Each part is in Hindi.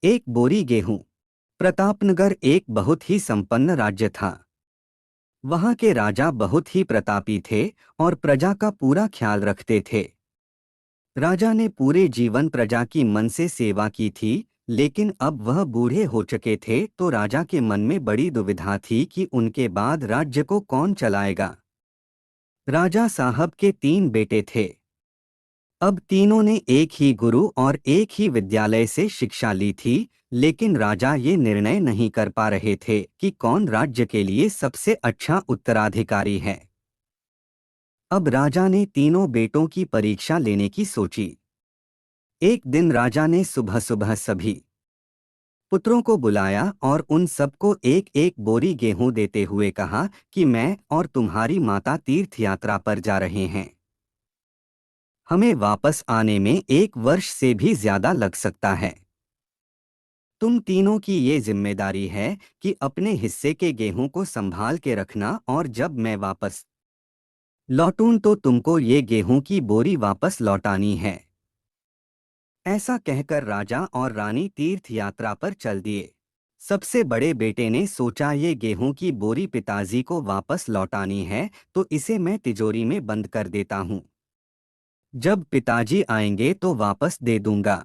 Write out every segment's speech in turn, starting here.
एक बोरी गेहूं। प्रतापनगर एक बहुत ही संपन्न राज्य था। वहां के राजा बहुत ही प्रतापी थे और प्रजा का पूरा ख्याल रखते थे। राजा ने पूरे जीवन प्रजा की मन से सेवा की थी, लेकिन अब वह बूढ़े हो चुके थे तो राजा के मन में बड़ी दुविधा थी कि उनके बाद राज्य को कौन चलाएगा। राजा साहब के 3 बेटे थे। अब तीनों ने एक ही गुरु और एक ही विद्यालय से शिक्षा ली थी, लेकिन राजा ये निर्णय नहीं कर पा रहे थे कि कौन राज्य के लिए सबसे अच्छा उत्तराधिकारी है। अब राजा ने तीनों बेटों की परीक्षा लेने की सोची। एक दिन राजा ने सुबह सुबह सभी पुत्रों को बुलाया और उन सबको एक एक बोरी गेहूं देते हुए कहा कि मैं और तुम्हारी माता तीर्थ यात्रा पर जा रहे हैं। हमें वापस आने में 1 वर्ष से भी ज्यादा लग सकता है। तुम तीनों की ये जिम्मेदारी है कि अपने हिस्से के गेहूं को संभाल के रखना, और जब मैं वापस लौटूं तो तुमको ये गेहूं की बोरी वापस लौटानी है। ऐसा कहकर राजा और रानी तीर्थ यात्रा पर चल दिए। सबसे बड़े बेटे ने सोचा, ये गेहूं की बोरी पिताजी को वापस लौटानी है तो इसे मैं तिजोरी में बंद कर देता हूँ। जब पिताजी आएंगे तो वापस दे दूंगा।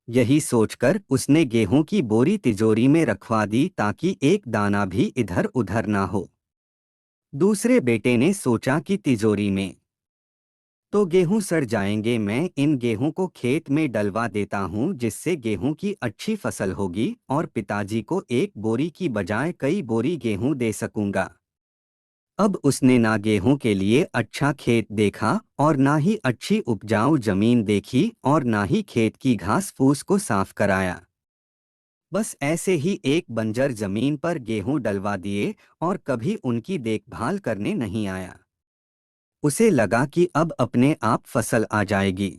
यही सोचकर उसने गेहूं की बोरी तिजोरी में रखवा दी ताकि एक दाना भी इधर उधर ना हो। दूसरे बेटे ने सोचा कि तिजोरी में तो गेहूं सड़ जाएंगे, मैं इन गेहूं को खेत में डलवा देता हूं जिससे गेहूं की अच्छी फसल होगी और पिताजी को एक बोरी की बजाय कई बोरी गेहूं दे सकूंगा। अब उसने ना गेहूं के लिए अच्छा खेत देखा और ना ही अच्छी उपजाऊ जमीन देखी और ना ही खेत की घास फूस को साफ कराया। बस ऐसे ही एक बंजर जमीन पर गेहूं डलवा दिए और कभी उनकी देखभाल करने नहीं आया। उसे लगा कि अब अपने आप फसल आ जाएगी।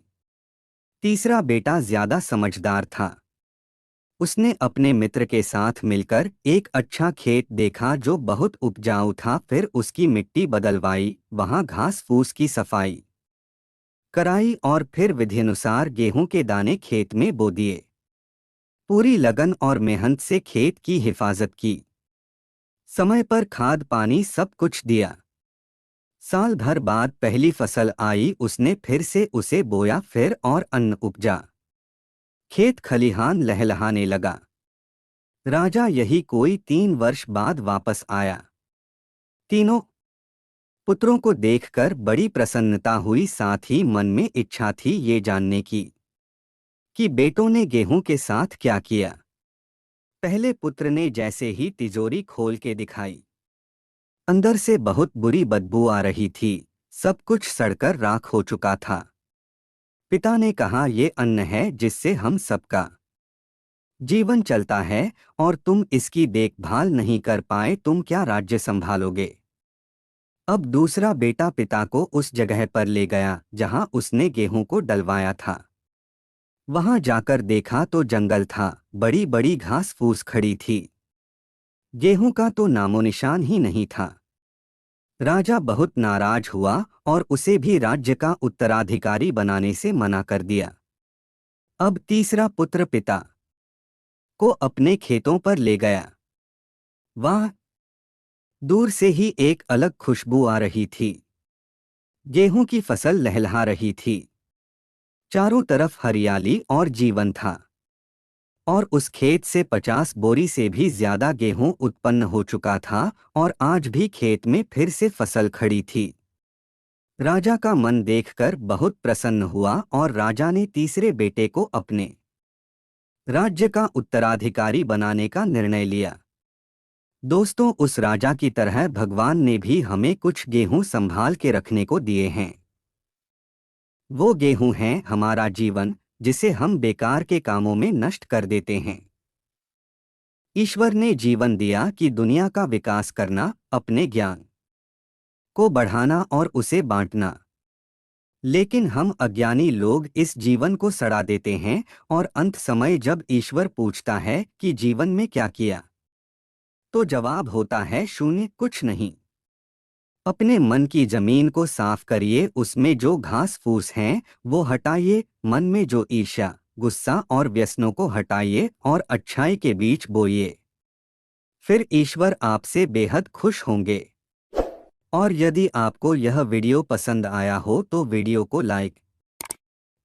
तीसरा बेटा ज्यादा समझदार था। उसने अपने मित्र के साथ मिलकर एक अच्छा खेत देखा जो बहुत उपजाऊ था, फिर उसकी मिट्टी बदलवाई, वहां घास फूस की सफाई कराई और फिर विधिनुसार गेहूं के दाने खेत में बो दिए। पूरी लगन और मेहनत से खेत की हिफाजत की, समय पर खाद पानी सब कुछ दिया। साल भर बाद पहली फसल आई, उसने फिर से उसे बोया, फिर और अन्न उपजा। खेत खलिहान लहलहाने लगा। राजा यही कोई 3 वर्ष बाद वापस आया। तीनों पुत्रों को देखकर बड़ी प्रसन्नता हुई, साथ ही मन में इच्छा थी ये जानने की कि बेटों ने गेहूं के साथ क्या किया। पहले पुत्र ने जैसे ही तिजोरी खोल के दिखाई, अंदर से बहुत बुरी बदबू आ रही थी, सब कुछ सड़कर राख हो चुका था। पिता ने कहा, ये अन्न है जिससे हम सबका जीवन चलता है और तुम इसकी देखभाल नहीं कर पाए, तुम क्या राज्य संभालोगे। अब दूसरा बेटा पिता को उस जगह पर ले गया जहां उसने गेहूं को डलवाया था। वहां जाकर देखा तो जंगल था, बड़ी बड़ी घास फूस खड़ी थी। गेहूं का तो नामोनिशान ही नहीं था। राजा बहुत नाराज हुआ और उसे भी राज्य का उत्तराधिकारी बनाने से मना कर दिया। अब तीसरा पुत्र पिता को अपने खेतों पर ले गया। वहां दूर से ही एक अलग खुशबू आ रही थी। गेहूं की फसल लहलहा रही थी। चारों तरफ हरियाली और जीवन था। और उस खेत से 50 बोरी से भी ज्यादा गेहूं उत्पन्न हो चुका था और आज भी खेत में फिर से फसल खड़ी थी। राजा का मन देखकर बहुत प्रसन्न हुआ और राजा ने तीसरे बेटे को अपने राज्य का उत्तराधिकारी बनाने का निर्णय लिया। दोस्तों, उस राजा की तरह भगवान ने भी हमें कुछ गेहूं संभाल के रखने को दिए हैं। वो गेहूं है हमारा जीवन, जिसे हम बेकार के कामों में नष्ट कर देते हैं। ईश्वर ने जीवन दिया कि दुनिया का विकास करना, अपने ज्ञान को बढ़ाना और उसे बांटना। लेकिन हम अज्ञानी लोग इस जीवन को सड़ा देते हैं और अंत समय जब ईश्वर पूछता है कि जीवन में क्या किया, तो जवाब होता है शून्य, कुछ नहीं। अपने मन की जमीन को साफ करिए, उसमें जो घास फूस हैं वो हटाइए, मन में जो ईर्ष्या गुस्सा और व्यसनों को हटाइए और अच्छाई के बीच बोइए। फिर ईश्वर आपसे बेहद खुश होंगे। और यदि आपको यह वीडियो पसंद आया हो तो वीडियो को लाइक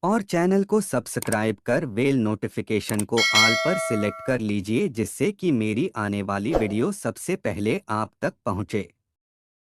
और चैनल को सब्सक्राइब कर बेल नोटिफिकेशन को ऑल पर सिलेक्ट कर लीजिए, जिससे कि मेरी आने वाली वीडियो सबसे पहले आप तक पहुंचे।